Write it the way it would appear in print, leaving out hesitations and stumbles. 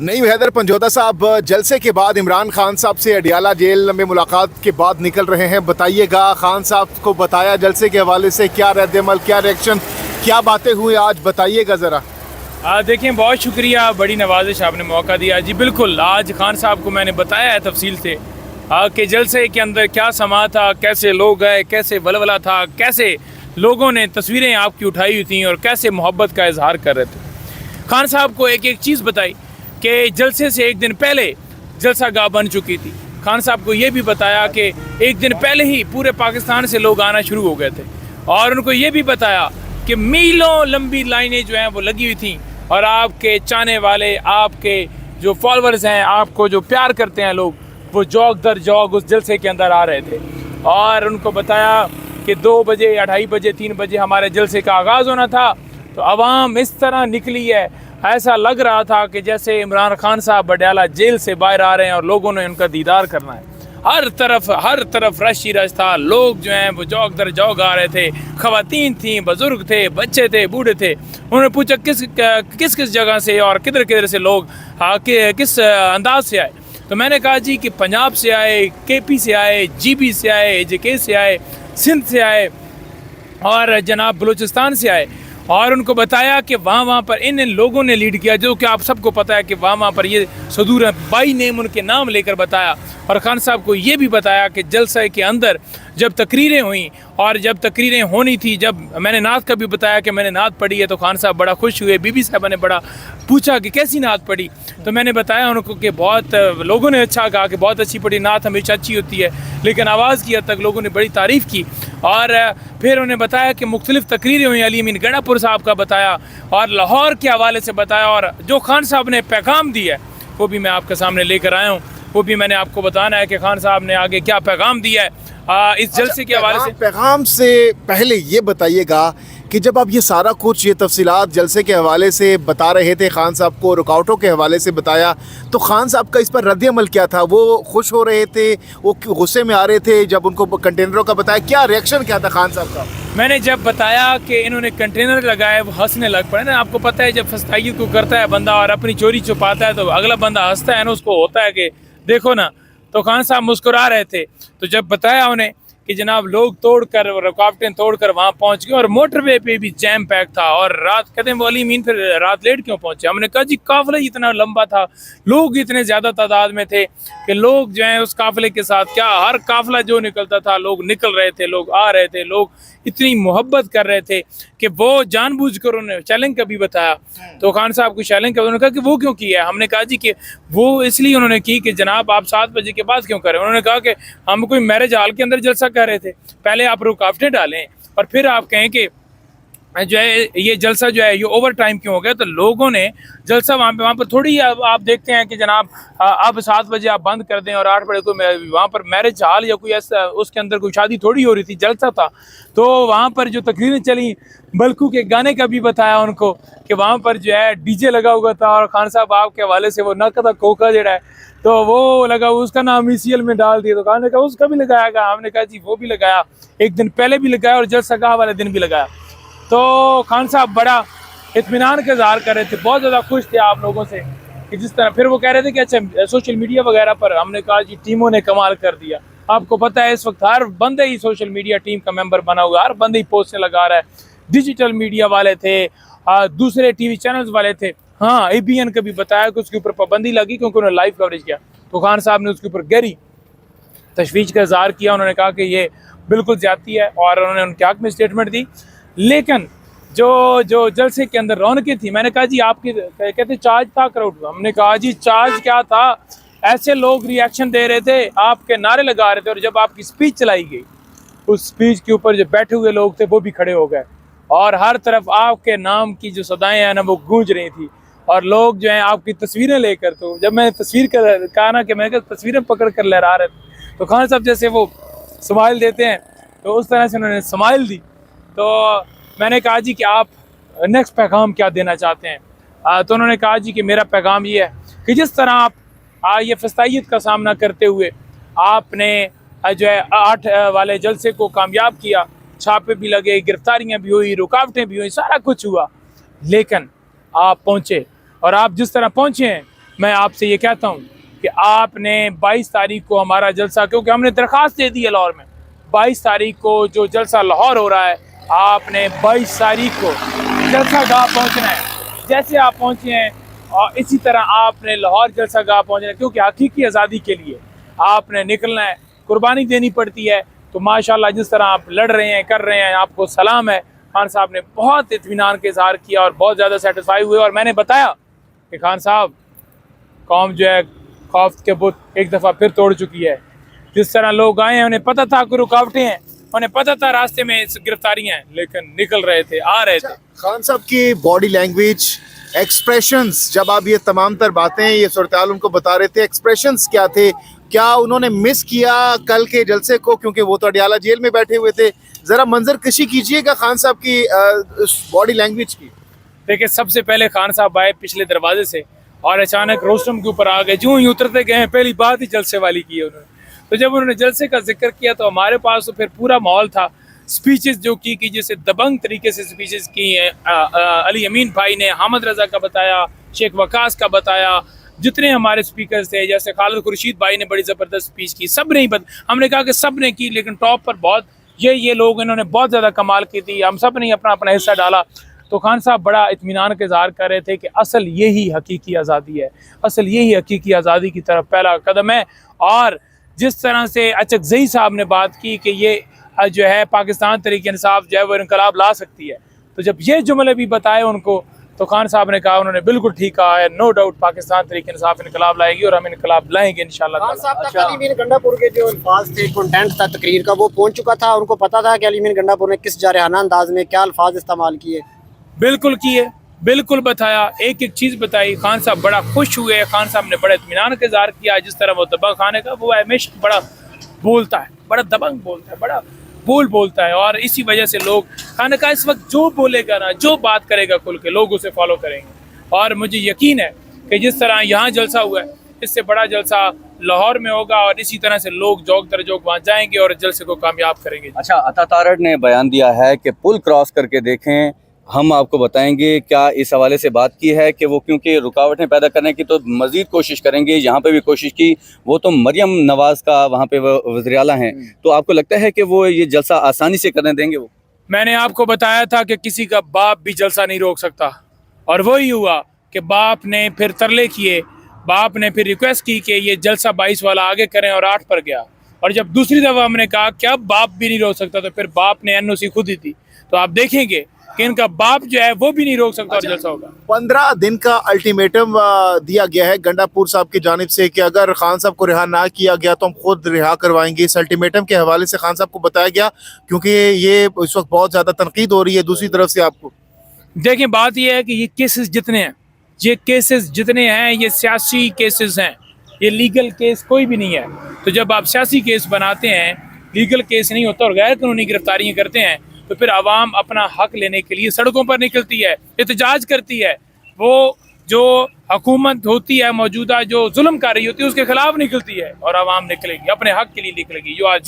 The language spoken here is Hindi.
नहीं हैदर पंजोता साहब, जलसे के बाद इमरान खान साहब से अडियाला जेल में मुलाकात के बाद निकल रहे हैं। बताइएगा, खान साहब को बताया जलसे के हवाले से क्या रद्द-ए-अमल, क्या रिएक्शन, क्या बातें हुई आज, बताइएगा ज़रा। देखें, बहुत शुक्रिया, बड़ी नवाजिश आपने मौका दिया। जी बिल्कुल, आज खान साहब को मैंने बताया है तफसील से कि जलसे के अंदर क्या समा था, कैसे लोग गए, कैसे वलवला था, कैसे लोगों ने तस्वीरें आपकी उठाई हुई थी और कैसे मोहब्बत का इजहार कर रहे थे। खान साहब को एक एक चीज़ बताई कि जलसे से एक दिन पहले जलसा गाह बन चुकी थी। खान साहब को ये भी बताया कि एक दिन पहले ही पूरे पाकिस्तान से लोग आना शुरू हो गए थे और उनको ये भी बताया कि मीलों लंबी लाइनें जो हैं वो लगी हुई थी और आपके चाहने वाले, आपके जो फॉलोअर्स हैं, आपको जो प्यार करते हैं लोग, वो जौक दर जौक उस जलसे के अंदर आ रहे थे। और उनको बताया कि 2 बजे, 2:30 बजे, 3 बजे हमारे जलसे का आगाज़ होना था। तो आवाम इस तरह निकली है, ऐसा लग रहा था कि जैसे इमरान खान साहब अडियाला जेल से बाहर आ रहे हैं और लोगों ने उनका दीदार करना है। हर तरफ रश ही रश था। लोग जो हैं वो जौक दर जौक आ रहे थे। ख़वातीन थी, बुजुर्ग थे, बच्चे थे, बूढ़े थे। उन्होंने पूछा किस किस जगह से और किधर किधर से लोग किस अंदाज से आए। तो मैंने कहा जी कि पंजाब से आए, KP से आए, GB से आए, JK से आए, सिंध से आए और जनाब बलूचिस्तान से आए। और उनको बताया कि वहाँ पर इन लोगों ने लीड किया, जो कि आप सबको पता है कि वहाँ पर ये सदूर बाई नेम उनके नाम लेकर बताया। और खान साहब को ये भी बताया कि जलसे के अंदर जब तकरीरें हुई और जब तकरीरें होनी थी, जब मैंने नात का भी बताया कि मैंने नात पढ़ी है, तो खान साहब बड़ा खुश हुए। बीबी साहबा ने बड़ा पूछा कि कैसी नात पढ़ी, तो मैंने बताया उनको कि बहुत लोगों ने अच्छा कहा कि बहुत अच्छी पढ़ी। नात हमेशा अच्छी होती है, लेकिन आवाज़ की हद तक लोगों ने बड़ी तारीफ़ की। और फिर उन्हें बताया कि मुख्तलिफ़ तकरीरें हुई, अली अमीन गणापुर साहब का बताया और लाहौर के हवाले से बताया। और जो खान साहब ने पैगाम दिया है वो भी मैं आपके सामने लेकर आया हूँ, वो भी मैंने आपको बताना है कि खान साहब ने आगे क्या पैगाम दिया है इस जलसे के हवाले से। पैगाम से पहले ये बताइएगा कि जब आप ये सारा कुछ, ये तफसीलात जलसे के हवाले से बता रहे थे, खान साहब को रुकावटों के हवाले से बताया, तो खान साहब का इस पर रद्द-ए-अमल क्या था? वो खुश हो रहे थे, वो गुस्से में आ रहे थे जब उनको कंटेनरों का बताया? क्या रिएक्शन क्या था खान साहब का? मैंने जब बताया कि इन्होंने कंटेनर लगाए, वो हंसने लग पड़े ना। आपको पता है जब फस्तागियत को करता है बंदा और अपनी चोरी छुपाता है तो अगला बंदा हंसता है ना, उसको होता है कि देखो ना। तो खान साहब मुस्कुरा रहे थे। तो जब बताया उन्हें कि जनाब लोग तोड़कर, रुकावटें तोड़कर वहाँ पहुँच गए और मोटरवे पे भी जैम पैक था। और रात कहते हैं वो अली मीन फिर रात लेट क्यों पहुँचे? हमने कहा जी काफिला इतना लंबा था, लोग इतने ज़्यादा तादाद में थे कि लोग जो हैं उस काफिले के साथ, क्या हर काफिला जो निकलता था लोग निकल रहे थे, लोग आ रहे थे, लोग इतनी मोहब्बत कर रहे थे कि वो जानबूझकर उन्होंने चैलेंज का भी बताया। तो खान साहब को चैलेंज का उन्होंने कहा कि वो क्यों किया है? हमने कहा जी कि वो इसलिए उन्होंने की कि जनाब आप 7 बजे के बाद क्यों करें? उन्होंने कहा कि हम कोई मैरिज हॉल के अंदर जलसा कर रहे थे, पहले आप रुकावटें डालें और फिर आप कहें कि जो है ये जलसा जो है ये ओवर टाइम क्यों हो गया। तो लोगों ने जलसा वहाँ पर थोड़ी, आप देखते हैं कि जनाब अब 7 बजे आप बंद कर दें और 8 बजे कोई वहाँ पर मैरिज हॉल या कोई ऐसा उसके अंदर कोई शादी थोड़ी हो रही थी, जलसा था। तो वहाँ पर जो तकरीरें चली, बल्कू के गाने का भी बताया उनको कि वहाँ पर जो है DJ लगा हुआ था और खान साहब आपके हवाले से वो नकदा कोका जड़ा है तो वो लगा, उसका नाम ECL में डाल दिया। तो खान ने कहा उसका भी लगाया गया। हमने कहा जी वो भी लगाया, एक दिन पहले भी लगाया और जलसा गाह वाले दिन भी लगाया। तो खान साहब बड़ा इत्मीनान का इज़हार कर रहे थे, बहुत ज़्यादा खुश थे आप लोगों से कि जिस तरह। फिर वो कह रहे थे कि अच्छा सोशल मीडिया वगैरह पर, हमने कहा जी टीमों ने कमाल कर दिया। आपको पता है इस वक्त हर बंदे ही सोशल मीडिया टीम का मेंबर बना हुआ है, हर बंदे ही पोस्टें लगा रहा है। डिजिटल मीडिया वाले थे, दूसरे TV चैनल्स वाले थे। हाँ, ABN का भी बताया कि उसके ऊपर पाबंदी लगी क्योंकि उन्होंने लाइव कवरेज किया। तो खान साहब ने उसके ऊपर गहरी तशवीश का इज़हार किया। उन्होंने कहा कि ये बिल्कुल ज़्यादती है और उन्होंने उनके हक़ में स्टेटमेंट दी। लेकिन जो जलसे के अंदर रौनकें थी, मैंने कहा जी आपकी कहते चार्ज था क्राउड। हमने कहा जी चार्ज क्या था, ऐसे लोग रिएक्शन दे रहे थे, आपके नारे लगा रहे थे। और जब आपकी स्पीच चलाई गई, उस स्पीच के ऊपर जो बैठे हुए लोग थे वो भी खड़े हो गए और हर तरफ आपके नाम की जो सदाएं हैं ना वो गूंज रही थी। और लोग जो हैं आपकी तस्वीरें लेकर, तो जब मैंने तस्वीर कहा ना कि मैंने कहा तस्वीरें पकड़ कर लहरा रहे थे, तो खान साहब जैसे वो स्माइल देते हैं तो उस तरह से उन्होंने स्माइल दी। तो मैंने कहा जी कि आप नेक्स्ट पैगाम क्या देना चाहते हैं? तो उन्होंने कहा जी कि मेरा पैगाम ये है कि जिस तरह आप ये फस्तायत का सामना करते हुए आपने जो है 8 वाले जलसे को कामयाब किया, छापे भी लगे, गिरफ्तारियां भी हुई, रुकावटें भी हुई, सारा कुछ हुआ, लेकिन आप पहुँचे। और आप जिस तरह पहुँचे हैं मैं आपसे ये कहता हूँ कि आपने 22 तारीख को हमारा जलसा, क्योंकि हमने दरख्वास्त दे दी है लाहौर में, 22 तारीख को जो जलसा लाहौर हो रहा है, आपने 22 तारीख को जलसा गाह पहुँचना है। जैसे आप पहुँचे हैं और इसी तरह आपने लाहौर जलसा गाह पहुँचना है, क्योंकि हकीकी आज़ादी के लिए आपने निकलना है, कुर्बानी देनी पड़ती है। तो माशाल्लाह जिस तरह आप लड़ रहे हैं, कर रहे हैं, आपको सलाम है। खान साहब ने बहुत इत्मीनान के इज़हार किया और बहुत ज़्यादा सेटिस्फाई हुए। और मैंने बताया कि खान साहब, कौम जो है खौफ के बुत एक दफ़ा फिर तोड़ चुकी है। जिस तरह लोग आए हैं, उन्हें पता था कि रुकावटें हैं, उन्हें पता था रास्ते में गिरफ्तारियां हैं, लेकिन निकल रहे थे, आ रहे थे। खान साहब की बॉडी लैंग्वेज, एक्सप्रेशंस, जब आप ये तमाम तर बातें, ये सूरत-ए-हाल उनको बता रहे थे, एक्सप्रेशंस क्या थे? क्या उन्होंने मिस किया कल के जलसे को, क्योंकि वो तो अडियाला जेल में बैठे हुए थे? ज़रा मंजर कशी कीजिएगा खान साहब की बॉडी लैंग्वेज की। देखिए, सबसे पहले खान साहब आए पिछले दरवाजे से और अचानक रोस्टम के ऊपर आ गए। जो ही उतरते गए, पहली बात ही जलसे वाली की है उन्होंने। तो जब उन्होंने जलसे का जिक्र किया तो हमारे पास तो फिर पूरा माहौल था। स्पीचेस जो की जैसे दबंग तरीके से स्पीचेस की हैं, अली अमीन भाई ने हामिद रजा का बताया, शेख वकास का बताया, जितने हमारे स्पीकर्स थे, जैसे खालिद खुर्शीद भाई ने बड़ी ज़बरदस्त स्पीच की, सब ने हमने कहा कि सब ने की, लेकिन टॉप पर बहुत ये लोग, इन्होंने बहुत ज़्यादा कमाल की थी। हम सब ने अपना अपना हिस्सा डाला। तो खान साहब बड़ा इत्मीनान का इज़हार कर रहे थे कि असल यही हकीकी आज़ादी है, असल यही हकीकी आज़ादी की तरफ पहला कदम है। और जिस तरह से अचकज़ई साहब ने बात की कि ये जो है पाकिस्तान तरीके इंसाफ जो है वो इनकलाब ला सकती है, तो जब ये जुमले भी बताए उनको, तो खान साहब ने कहा, उन्होंने बिल्कुल ठीक कहा है, नो डाउट पाकिस्तान तरीके इंसाफ इनकलाब लाएगी और हम इनकलाब लाएंगे इंशाल्लाह। खान साहब तक अली मीर गंडापुर के जो अल्फाज थे, कंटेंट था तकरीर का, वो पहुंच चुका था। उनको पता था कि अली मीर गंडापुर ने किस जारहाना अंदाज में क्या अल्फाज इस्तेमाल किए। बिल्कुल किए, बिल्कुल बताया, एक एक चीज़ बताई। खान साहब बड़ा खुश हुए। खान साहब ने बड़े इत्मीनान का इज़हार किया। जिस तरह वो दबंग खाने का, वो हमेशा बड़ा बोलता है, बड़ा दबंग बोलता है, बड़ा बोलता है। और इसी वजह से लोग खाने का इस वक्त जो बोलेगा ना, जो बात करेगा खुल के, लोग उसे फॉलो करेंगे। और मुझे यकीन है कि जिस तरह यहाँ जलसा हुआ है, इससे बड़ा जलसा लाहौर में होगा और इसी तरह से लोग जोक दर जोक वहाँ जाएंगे और जलसे को कामयाब करेंगे। अच्छा, अता तारड़ ने बयान दिया है कि पुल क्रॉस करके देखें, हम आपको बताएंगे। क्या इस हवाले से बात की है कि वो क्योंकि रुकावटें पैदा करने की तो मज़ीद कोशिश करेंगे, यहाँ पे भी कोशिश की, वो तो मरियम नवाज़ का वहाँ पे वज़ीर आला हैं, तो आपको लगता है कि वो ये जलसा आसानी से करने देंगे? वो मैंने आपको बताया था कि किसी का बाप भी जलसा नहीं रोक सकता, और वही हुआ कि बाप ने फिर तरले किए, बाप ने फिर रिक्वेस्ट की कि ये जलसा 22 वाला आगे करें और 8 पर गया। और जब दूसरी दफ़ा हमने कहा कि अब बाप भी नहीं रोक सकता, तो फिर बाप ने NOC खुद ही दी। तो आप देखेंगे कि इनका बाप जो है वो भी नहीं रोक सकता और जलसा होगा। 15 दिन का अल्टीमेटम दिया गया है गंडापुर साहब की जानिब से कि अगर खान साहब को रिहा ना किया गया तो हम खुद रिहा करवाएंगे। इस अल्टीमेटम के हवाले से खान साहब को बताया गया, क्योंकि ये इस वक्त बहुत ज़्यादा तनकीद हो रही है दूसरी तरफ से आपको। देखिए, बात यह है कि ये केसेस जितने हैं ये सियासी केसेस हैं, ये लीगल केस कोई भी नहीं है। तो जब आप सियासी केस बनाते हैं, लीगल केस नहीं होता और गैर कानूनी गिरफ्तारियाँ करते हैं, तो फिर आवाम अपना हक लेने के लिए सड़कों पर निकलती है, एहतजाज करती है। वो जो हुकूमत होती है मौजूदा, जो जुल्म कर रही होती है, उसके खिलाफ निकलती है और आवाम निकलेगी, अपने हक के लिए निकलेगी। जो आज